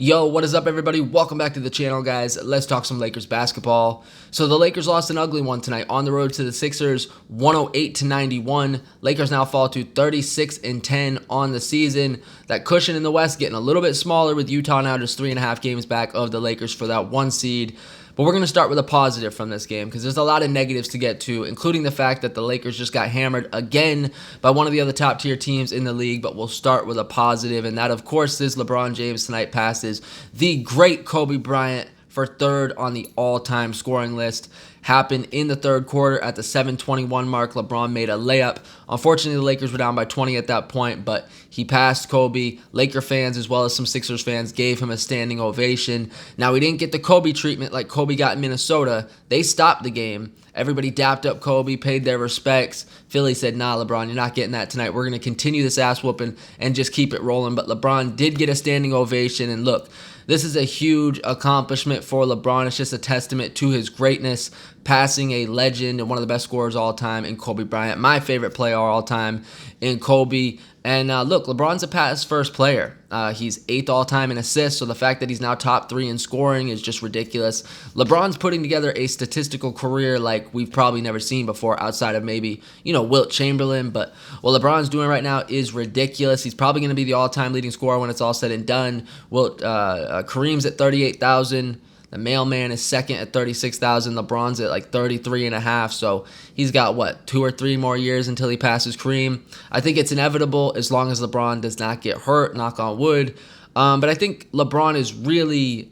Yo, what is up, everybody? Welcome back to the channel, guys. Let's talk some Lakers basketball. So the Lakers lost an ugly one tonight on the road to the Sixers, 108-91. Lakers now fall to 36-10 on the season. That cushion in the West getting a little bit smaller with Utah now just 3.5 games back of the Lakers for that one seed. But we're going to start with a positive from this game because there's a lot of negatives to get to, including the fact that the Lakers just got hammered again by one of the other top-tier teams in the league. But we'll start with a positive, and that, of course, is LeBron James tonight passes the great Kobe Bryant for third on the all-time scoring list. Happened in the third quarter at the 7:21 mark. LeBron made a layup. Unfortunately, the Lakers were down by 20 at that point, but he passed Kobe. Laker fans, as well as some Sixers fans, gave him a standing ovation. Now, he didn't get the Kobe treatment like Kobe got in Minnesota. They stopped the game. Everybody dapped up Kobe, paid their respects. Philly said, nah, LeBron, you're not getting that tonight. We're going to continue this ass whooping and just keep it rolling. But LeBron did get a standing ovation, and look, this is a huge accomplishment for LeBron. It's just a testament to his greatness, passing a legend and one of the best scorers of all time in Kobe Bryant, my favorite player of all time in Kobe. And look, LeBron's a pass-first player. He's 8th all-time in assists, so the fact that he's now top 3 in scoring is just ridiculous. LeBron's putting together a statistical career like we've probably never seen before outside of maybe, Wilt Chamberlain. But what LeBron's doing right now is ridiculous. He's probably going to be the all-time leading scorer when it's all said and done. Kareem's at 38,000. The mailman is second at 36,000. LeBron's at like 33.5. So he's got, 2 or 3 more years until he passes Kareem. I think it's inevitable as long as LeBron does not get hurt, knock on wood. But I think LeBron is really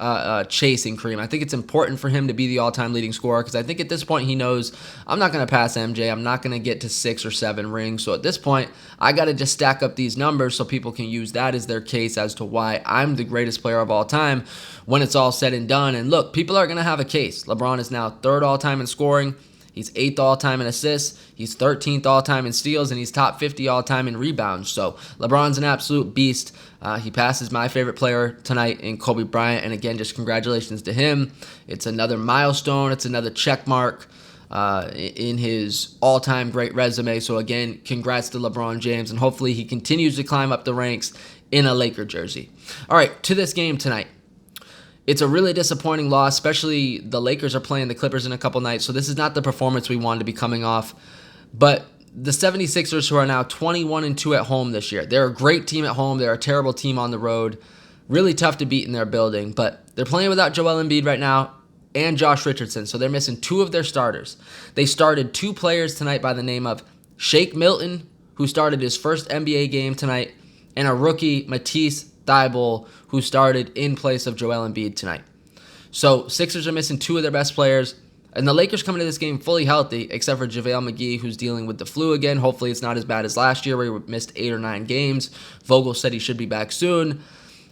chasing Kareem. I think it's important for him to be the all-time leading scorer because I think at this point he knows I'm not going to pass MJ. I'm not going to get to 6 or 7 rings. So at this point, I got to just stack up these numbers so people can use that as their case as to why I'm the greatest player of all time when it's all said and done. And look, people are going to have a case. LeBron is now 3rd all-time in scoring. He's 8th all-time in assists, he's 13th all-time in steals, and he's top 50 all-time in rebounds. So LeBron's an absolute beast. He passes my favorite player tonight in Kobe Bryant, and again, just congratulations to him. It's another milestone. It's another check mark in his all-time great resume. So again, congrats to LeBron James, and hopefully he continues to climb up the ranks in a Laker jersey. All right, to this game tonight. It's a really disappointing loss, especially the Lakers are playing the Clippers in a couple nights, so this is not the performance we wanted to be coming off. But the 76ers, who are now 21-2 at home this year, they're a great team at home. They're a terrible team on the road. Really tough to beat in their building, but they're playing without Joel Embiid right now and Josh Richardson, so they're missing 2 of their starters. They started 2 players tonight by the name of Shake Milton, who started his first NBA game tonight, and a rookie, Matisse Thybulle, who started in place of Joel Embiid tonight. So Sixers are missing 2 of their best players, and the Lakers coming to this game fully healthy, except for JaVale McGee, who's dealing with the flu again. Hopefully it's not as bad as last year where he missed 8 or 9 games. Vogel said he should be back soon.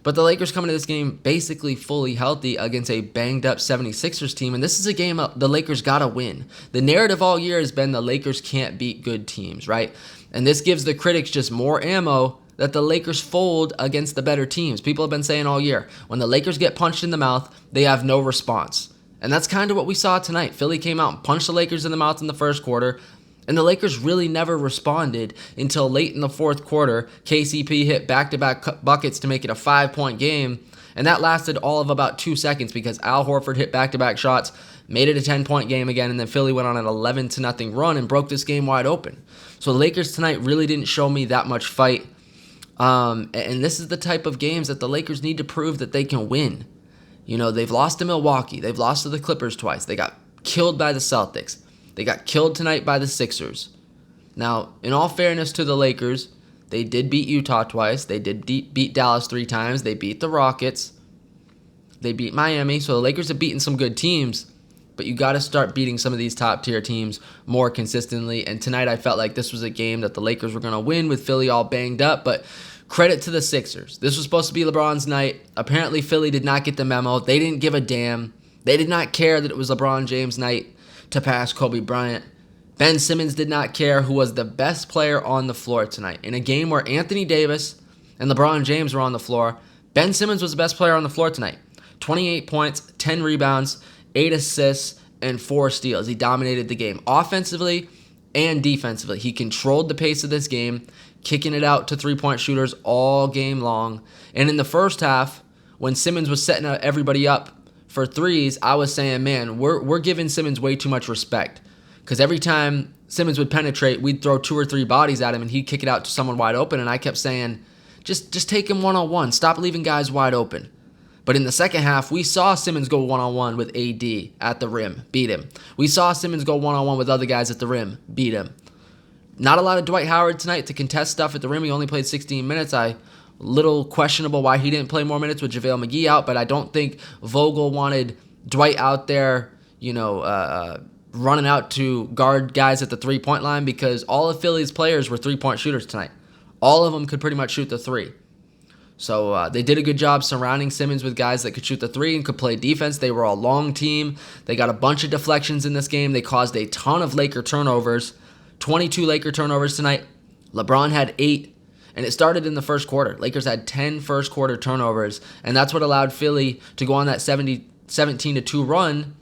But the Lakers coming to this game basically fully healthy against a banged-up 76ers team, and this is a game the Lakers got to win. The narrative all year has been the Lakers can't beat good teams, right? And this gives the critics just more ammo that the Lakers fold against the better teams. People have been saying all year, when the Lakers get punched in the mouth, they have no response. And that's kind of what we saw tonight. Philly came out and punched the Lakers in the mouth in the first quarter, and the Lakers really never responded until late in the fourth quarter. KCP hit back-to-back buckets to make it a 5-point game, and that lasted all of about 2 seconds because Al Horford hit back-to-back shots, made it a 10-point game again, and then Philly went on an 11-0 run and broke this game wide open. So the Lakers tonight really didn't show me that much fight. And this is the type of games that the Lakers need to prove that they can win. They've lost to Milwaukee. They've lost to the Clippers twice. They got killed by the Celtics. They got killed tonight by the Sixers. Now, in all fairness to the Lakers, they did beat Utah twice. They did beat Dallas 3 times. They beat the Rockets. They beat Miami. So the Lakers have beaten some good teams. But you got to start beating some of these top-tier teams more consistently. And tonight I felt like this was a game that the Lakers were going to win with Philly all banged up. But credit to the Sixers. This was supposed to be LeBron's night. Apparently Philly did not get the memo. They didn't give a damn. They did not care that it was LeBron James' night to pass Kobe Bryant. Ben Simmons did not care, who was the best player on the floor tonight. In a game where Anthony Davis and LeBron James were on the floor, Ben Simmons was the best player on the floor tonight. 28 points, 10 rebounds, 8 assists, and 4 steals. He dominated the game offensively and defensively. He controlled the pace of this game, kicking it out to three-point shooters all game long. And in the first half, when Simmons was setting everybody up for threes, I was saying, man, we're giving Simmons way too much respect. Because every time Simmons would penetrate, we'd throw 2 or 3 bodies at him, and he'd kick it out to someone wide open. And I kept saying, just take him one-on-one. Stop leaving guys wide open. But in the second half, we saw Simmons go one-on-one with AD at the rim, beat him. We saw Simmons go one-on-one with other guys at the rim, beat him. Not a lot of Dwight Howard tonight to contest stuff at the rim. He only played 16 minutes. Little questionable why he didn't play more minutes with JaVale McGee out, but I don't think Vogel wanted Dwight out there, running out to guard guys at the three-point line, because all of Philly's players were three-point shooters tonight. All of them could pretty much shoot the three. So they did a good job surrounding Simmons with guys that could shoot the three and could play defense. They were a long team. They got a bunch of deflections in this game. They caused a ton of Laker turnovers. 22 Laker turnovers tonight. LeBron had 8. And it started in the first quarter. Lakers had 10 first quarter turnovers, and that's what allowed Philly to go on that 17-2 run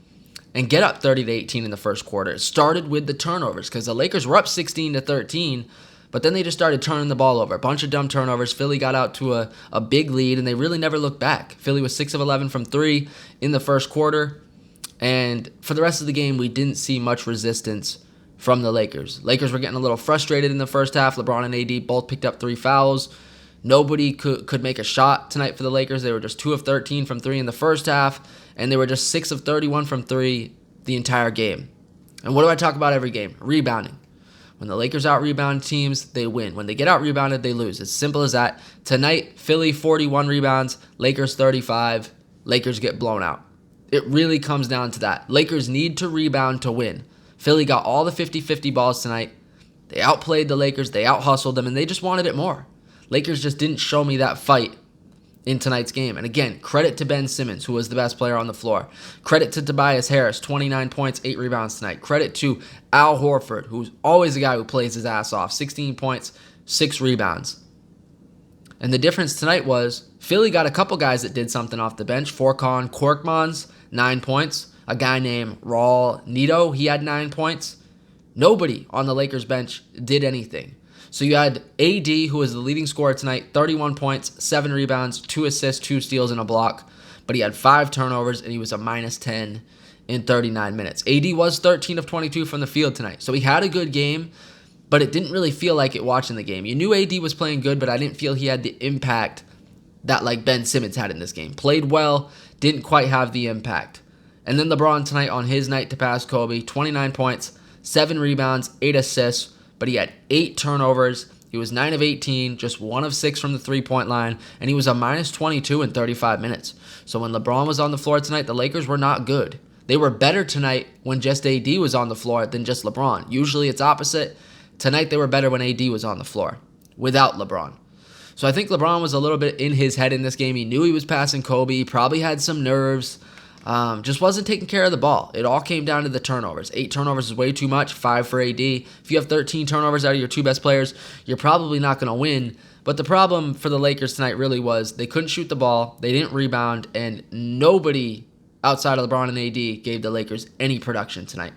and get up 30-18 in the first quarter. It started with the turnovers, because the Lakers were up 16-13, but then they just started turning the ball over. A bunch of dumb turnovers. Philly got out to a big lead, and they really never looked back. Philly was 6 of 11 from 3 in the first quarter, and for the rest of the game, we didn't see much resistance from the Lakers. Lakers were getting a little frustrated in the first half. LeBron and AD both picked up 3 fouls. Nobody could make a shot tonight for the Lakers. They were just 2 of 13 from 3 in the first half, and they were just 6 of 31 from 3 the entire game. And what do I talk about every game? Rebounding. When the Lakers out-rebound teams, they win. When they get out-rebounded, they lose. It's simple as that. Tonight, Philly 41 rebounds, Lakers 35. Lakers get blown out. It really comes down to that. Lakers need to rebound to win. Philly got all the 50-50 balls tonight. They outplayed the Lakers. They out-hustled them, and they just wanted it more. Lakers just didn't show me that fight in tonight's game. And again, credit to Ben Simmons, who was the best player on the floor. Credit to Tobias Harris, 29 points, 8 rebounds tonight. Credit to Al Horford, who's always a guy who plays his ass off. 16 points, 6 rebounds. And the difference tonight was Philly got a couple guys that did something off the bench. Furkan Korkmaz, 9 points. A guy named Raul Neto, he had 9 points. Nobody on the Lakers bench did anything. So you had AD, who was the leading scorer tonight, 31 points, 7 rebounds, 2 assists, 2 steals, and a block. But he had 5 turnovers, and he was a -10 in 39 minutes. AD was 13 of 22 from the field tonight. So he had a good game, but it didn't really feel like it watching the game. You knew AD was playing good, but I didn't feel he had the impact that like Ben Simmons had in this game. Played well, didn't quite have the impact. And then LeBron tonight on his night to pass Kobe, 29 points, 7 rebounds, 8 assists, but he had 8 turnovers. He was 9 of 18, just 1 of 6 from the three-point line, and he was a -22 in 35 minutes. So when LeBron was on the floor tonight, the Lakers were not good. They were better tonight when just AD was on the floor than just LeBron. Usually it's opposite. Tonight they were better when AD was on the floor without LeBron. So I think LeBron was a little bit in his head in this game. He knew he was passing Kobe. He probably had some nerves. Just wasn't taking care of the ball. It all came down to the turnovers. 8 turnovers is way too much, 5 for AD. If you have 13 turnovers out of your 2 best players, you're probably not going to win. But the problem for the Lakers tonight really was they couldn't shoot the ball, they didn't rebound, and nobody outside of LeBron and AD gave the Lakers any production tonight.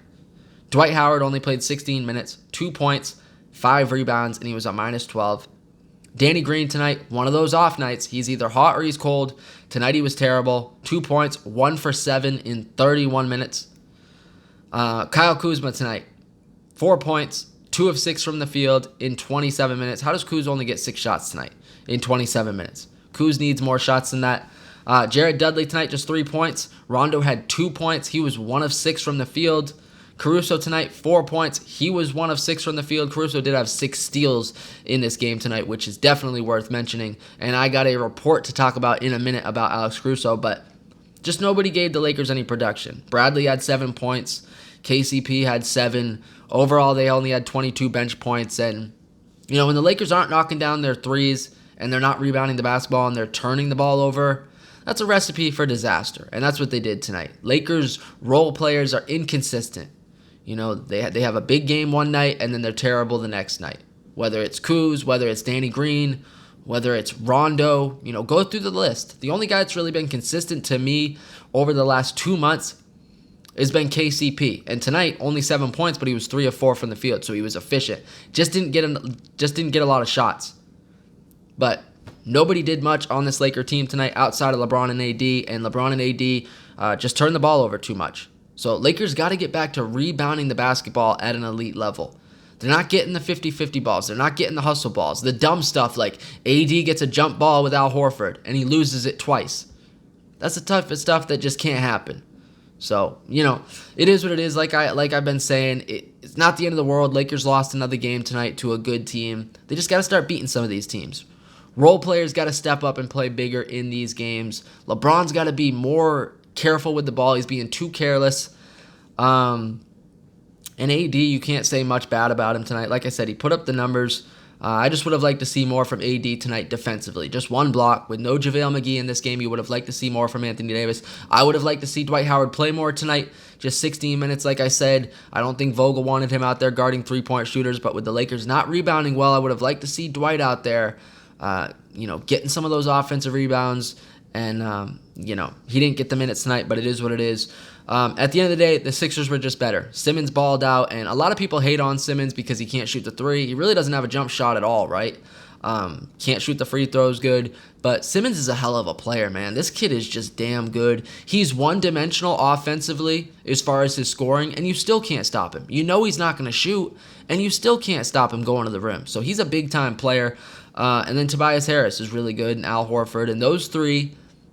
Dwight Howard only played 16 minutes, 2 points, 5 rebounds, and he was a -12. Danny Green tonight, one of those off nights. He's either hot or he's cold. Tonight he was terrible. 2 points, 1 for 7 in 31 minutes. Kyle Kuzma tonight, 4 points, 2 of 6 from the field in 27 minutes. How does Kuz only get 6 shots tonight in 27 minutes? Kuz needs more shots than that. Jared Dudley tonight, just 3 points. Rondo had 2 points. He was 1 of 6 from the field. Caruso tonight, 4 points. He was 1 of 6 from the field. Caruso did have 6 steals in this game tonight, which is definitely worth mentioning. And I got a report to talk about in a minute about Alex Caruso, but just nobody gave the Lakers any production. Bradley had 7 points. KCP had 7. Overall, they only had 22 bench points. And, when the Lakers aren't knocking down their threes and they're not rebounding the basketball and they're turning the ball over, that's a recipe for disaster. And that's what they did tonight. Lakers role players are inconsistent. They have a big game one night, and then they're terrible the next night. Whether it's Kuz, whether it's Danny Green, whether it's Rondo, go through the list. The only guy that's really been consistent to me over the last 2 months has been KCP. And tonight, only 7 points, but he was 3 of 4 from the field, so he was efficient. Just didn't get a lot of shots. But Nobody did much on this Laker team tonight outside of LeBron and AD, and LeBron and AD just turned the ball over too much. So Lakers got to get back to rebounding the basketball at an elite level. They're not getting the 50-50 balls. They're not getting the hustle balls. The dumb stuff like AD gets a jump ball with Al Horford, and he loses it twice. That's the type of stuff that just can't happen. So, it is what it is. Like I've been saying, it's not the end of the world. Lakers lost another game tonight to a good team. They just got to start beating some of these teams. Role players got to step up and play bigger in these games. LeBron's got to be more careful with the ball. He's being too careless. And AD, you can't say much bad about him tonight. Like I said, he put up the numbers. I just would have liked to see more from AD tonight defensively. Just one block with no JaVale McGee in this game. You would have liked to see more from Anthony Davis. I would have liked to see Dwight Howard play more tonight. Just 16 minutes, like I said. I don't think Vogel wanted him out there guarding three-point shooters, but with the Lakers not rebounding well, I would have liked to see Dwight out there, getting some of those offensive rebounds. And, he didn't get the minutes tonight, but it is what it is. At the end of the day, the Sixers were just better. Simmons balled out, and a lot of people hate on Simmons because he can't shoot the three. He really doesn't have a jump shot at all, right? Can't shoot the free throws good. But Simmons is a hell of a player, man. This kid is just damn good. He's one-dimensional offensively as far as his scoring, and you still can't stop him. You know he's not going to shoot, and you still can't stop him going to the rim. So he's a big-time player. And then Tobias Harris is really good, and Al Horford. And those three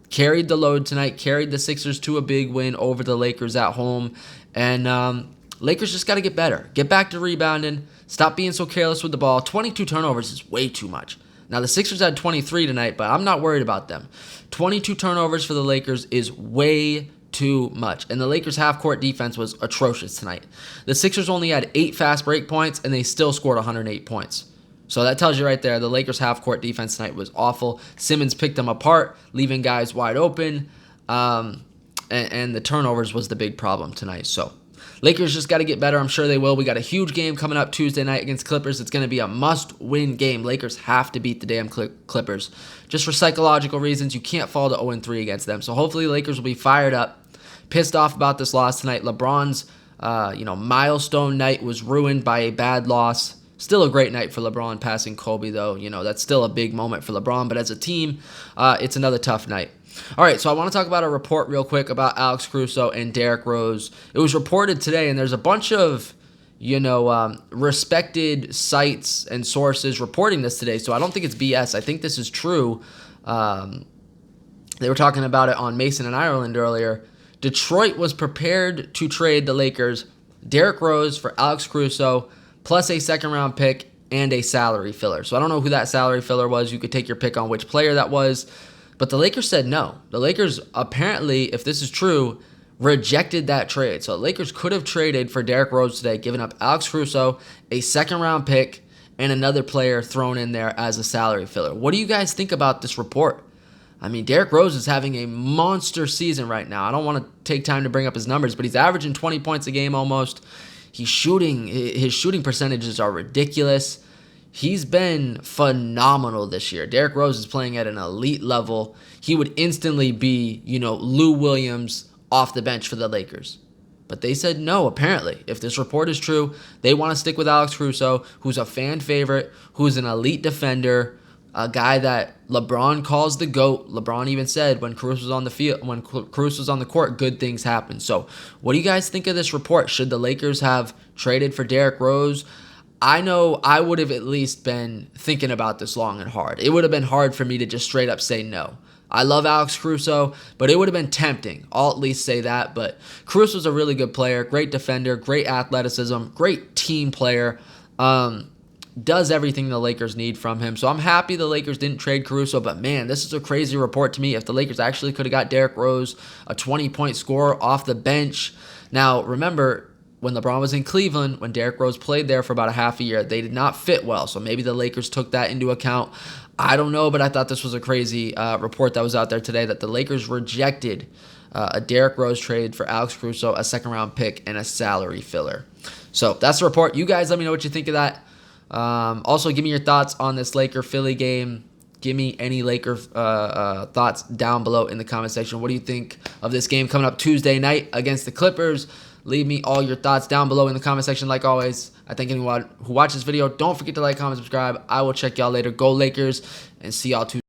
carried the load tonight, carried the Sixers to a big win over the Lakers at home. And Lakers just got to get better. Get back to rebounding. Stop being so careless with the ball. 22 turnovers is way too much. Now, the Sixers had 23 tonight, but I'm not worried about them. 22 turnovers for the Lakers is way too much. And the Lakers' half-court defense was atrocious tonight. The Sixers only had 8 fast break points, and they still scored 108 points. So that tells you right there, the Lakers' half-court defense tonight was awful. Simmons picked them apart, leaving guys wide open, and the turnovers was the big problem tonight. So Lakers just got to get better. I'm sure they will. We got a huge game coming up Tuesday night against Clippers. It's going to be a must-win game. Lakers have to beat the damn Clippers. Just for psychological reasons, you can't fall to 0-3 against them. So hopefully Lakers will be fired up, pissed off about this loss tonight. LeBron's milestone night was ruined by a bad loss. Still a great night for LeBron passing Kobe, though. That's still a big moment for LeBron. But as a team, it's another tough night. All right, so I want to talk about a report real quick about Alex Caruso and Derrick Rose. It was reported today, and there's a bunch of, respected sites and sources reporting this today. So I don't think it's BS. I think this is true. They were talking about it on Mason and Ireland earlier. Detroit was prepared to trade the Lakers Derrick Rose for Alex Caruso, plus a second-round pick and a salary filler. So I don't know who that salary filler was. You could take your pick on which player that was. But the Lakers said no. The Lakers apparently, if this is true, rejected that trade. So the Lakers could have traded for Derrick Rose today, giving up Alex Caruso, a second-round pick, and another player thrown in there as a salary filler. What do you guys think about this report? I mean, Derrick Rose is having a monster season right now. I don't want to take time to bring up his numbers, but he's averaging 20 points a game almost. His shooting percentages are ridiculous. He's been phenomenal this year. Derrick Rose is playing at an elite level. He would instantly be, Lou Williams off the bench for the Lakers. But they said no, apparently. If this report is true, they want to stick with Alex Caruso, who's a fan favorite, who's an elite defender, a guy that LeBron calls the GOAT. LeBron even said when Caruso's on the field, when Caruso's on the court, good things happen. So what do you guys think of this report? Should the Lakers have traded for Derrick Rose? I know I would have at least been thinking about this long and hard. It would have been hard for me to just straight up say no. I love Alex Caruso, but it would have been tempting. I'll at least say that. But Caruso's a really good player, great defender, great athleticism, great team player. Does everything the Lakers need from him. So I'm happy the Lakers didn't trade Caruso, but man, this is a crazy report to me. If the Lakers actually could have got Derrick Rose, a 20-point scorer off the bench. Now, remember, when LeBron was in Cleveland, when Derrick Rose played there for about a half a year, they did not fit well. So maybe the Lakers took that into account. I don't know, but I thought this was a crazy report that was out there today that the Lakers rejected a Derrick Rose trade for Alex Caruso, a second-round pick, and a salary filler. So that's the report. You guys let me know what you think of that. Also, give me your thoughts on this Laker-Philly game. Give me any Laker thoughts down below in the comment section. What do you think of this game coming up Tuesday night against the Clippers? Leave me all your thoughts down below in the comment section. Like always, I thank anyone who watched this video. Don't forget to like, comment, subscribe. I will check y'all later. Go Lakers, and see y'all Tuesday.